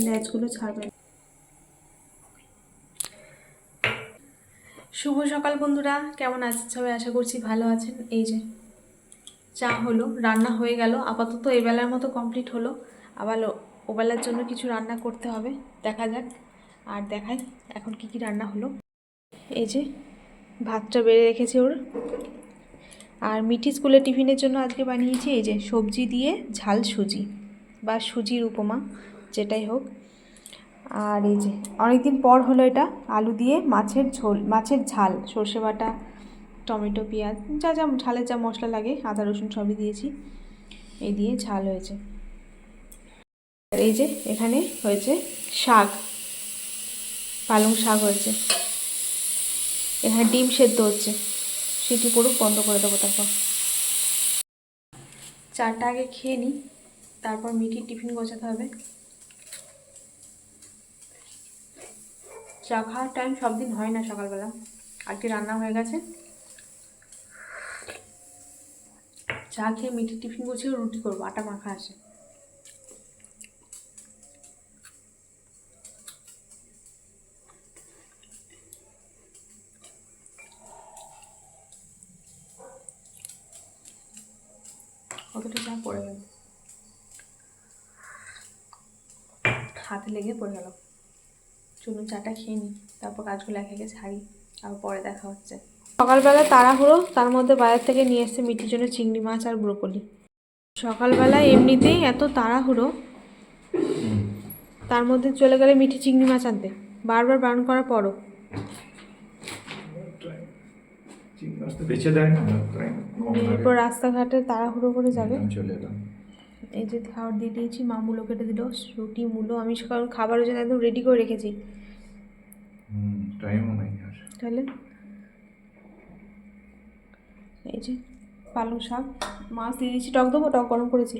ল্যাচগুলো ছাড়বে। শুভ সকাল বন্ধুরা, কেমন আছেন সবাই? আশা করছি ভালো আছেন। এই যে চা হলো, রান্না হয়ে গেল, আপাতত এই বেলার মতো কমপ্লিট হলো। আবার ওবেলার জন্য কিছু রান্না করতে হবে, দেখা যাক। আর দেখাই এখন কি কি রান্না হলো। এই যে ভাতটা বেড়ে রেখেছি ওর। আর মিঠি স্কুলে টিফিনের জন্য আজকে বানিয়েছি এই যে সবজি দিয়ে ঝাল সুজি বা সুজির উপমা, যেটাই হোক। আর এই যে অনেকদিন পর হলো এটা, আলু দিয়ে মাছের ঝোল, মাছের ঝাল, সর্ষে বাটা, টমেটো, পেঁয়াজ, যা যা ঝালের যা মশলা লাগে, আদা রসুন সবই দিয়েছি, এই দিয়ে ঝাল হয়েছে। আর এই যে এখানে হয়েছে শাক, পালং শাক হয়েছে। এখানে ডিম সেদ্ধ হচ্ছে, সিটি পড়ুক, বন্ধ করে দেবো। তারপর চাটা আগে খেয়ে নিই, তারপর মিঠির টিফিন গোছাতে হবে। চা খাওয়ার টাইম সব দিন হয় না সকালবেলা, আজকে রান্না হয়ে গেছে। চা খেয়ে মিঠির টিফিন গুছিয়ে রুটি করবো, আটা মাখা আছে। কতটা চা পড়ে গেল, হাতে লেগে পড়ে গেল। চলুন চাটা খেয়ে নিই, তারপর কাজগুলো একে একে ছাড়ি, আর পরে দেখা হচ্ছে। সকালবেলা তাড়াহুড়ো, তার মধ্যে বাজার থেকে নিয়ে এসছে মিঠির জন্য চিংড়ি মাছ আর ব্রোকলি। সকালবেলায় এমনিতেই এত তাড়াহুড়ো, তার মধ্যে চলে গেলে মিঠি চিংড়ি মাছ আনতে, বারবার বারণ করার পরও। এরপর রাস্তাঘাটে তাড়াহুড়ো করে যাবে। এই যে খাবার দিয়ে দিয়েছি, মা মূলো কেটে দিল, রুটি মূলো। আমি সকাল খাবারের জন্য একদম রেডি করে রেখেছি, তাহলে এই যে পালং শাক, মাছ দিয়ে দিয়েছি। টক দেবো? টক গরম করেছি,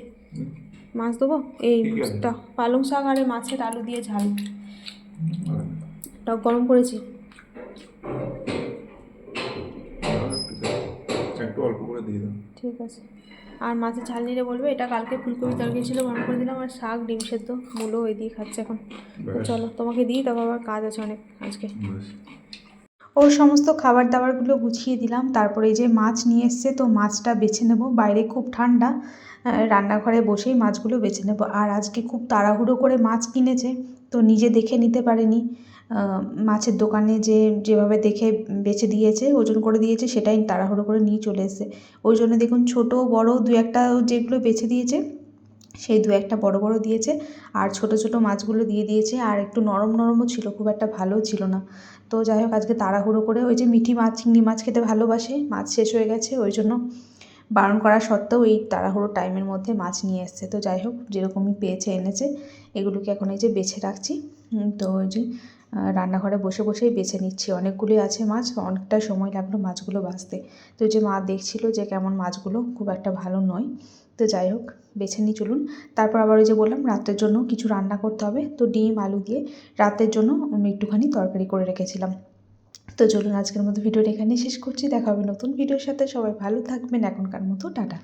মাছ দেবো। এই পালং শাক আর মাছের আলু দিয়ে ঝাল, টক গরম করেছি। ঠিক আছে। আর মাছের ঝাল নিলে বলবে। এটা কালকে ফুলকপি তরকারি ছিল, গরম করে দিলাম। আর শাক, ডিম সেদ্ধ, মূলো ওই দিয়ে খাচ্ছে এখন। চলো তোমাকে দিই, তারপর আবার কাজ আছে অনেক আজকে। ওর সমস্ত খাবার দাবারগুলো গুছিয়ে দিলাম। তারপরে এই যে মাছ নিয়ে এসছে, তো মাছটা বেছে নেব। বাইরে খুব ঠান্ডা, রান্নাঘরে বসেই মাছগুলো বেছে নেব। আর আজকে খুব তাড়াহুড়ো করে মাছ কিনেছে, তো নিজে দেখে নিতে পারেনি। মাছের দোকানে যেভাবে দেখে বেছে দিয়েছে, ওজন করে দিয়েছে, সেটাই তাড়াহুড়ো করে নিয়ে চলে এসেছে। ওই জন্য দেখুন ছোট বড় দু একটা যেগুলো বেছে দিয়েছে, সেই দু একটা বড় বড় দিয়েছে, আর ছোট ছোট মাছগুলো দিয়ে দিয়েছে। আর একটু নরম নরমও ছিল, খুব একটা ভালোও ছিল না। তো যাই হোক, আজকে তাড়াহুড়ো করে, ওই যে মিঠি মাছ, চিংড়ি মাছ খেতে ভালোবাসে, মাছ শেষ হয়ে গেছে, ওই জন্য বারণ করা সত্ত্বেও এই তাড়াহুড়ো টাইমের মধ্যে মাছ নিয়ে এসছে। তো যাই হোক, যেরকমই পেয়েছে এনেছে, এগুলোকে এখন এই যে বেছে রাখছি। তো ওই যে রান্নাঘরে বসে বসেই বেছে নিচ্ছি। অনেকগুলোই আছে মাছ, অনেকটা সময় লাগলো মাছগুলো বাছতে। তো যে মা দেখছিল যে কেমন মাছগুলো, খুব একটা ভালো নয়। তো যাই হোক, বেছে নিই চলুন। তারপর আবার ওই যে বললাম রাতের জন্য কিছু রান্না করতে হবে, তো ডিম আলু দিয়ে রাতের জন্য আমি একটুখানি তরকারি করে রেখেছিলাম। তো চলুন আজকের মতো ভিডিওটা এখানেই শেষ করছি। দেখা হবে নতুন ভিডিওর সাথে। সবাই ভালো থাকবেন, এখনকার মতো টাটা।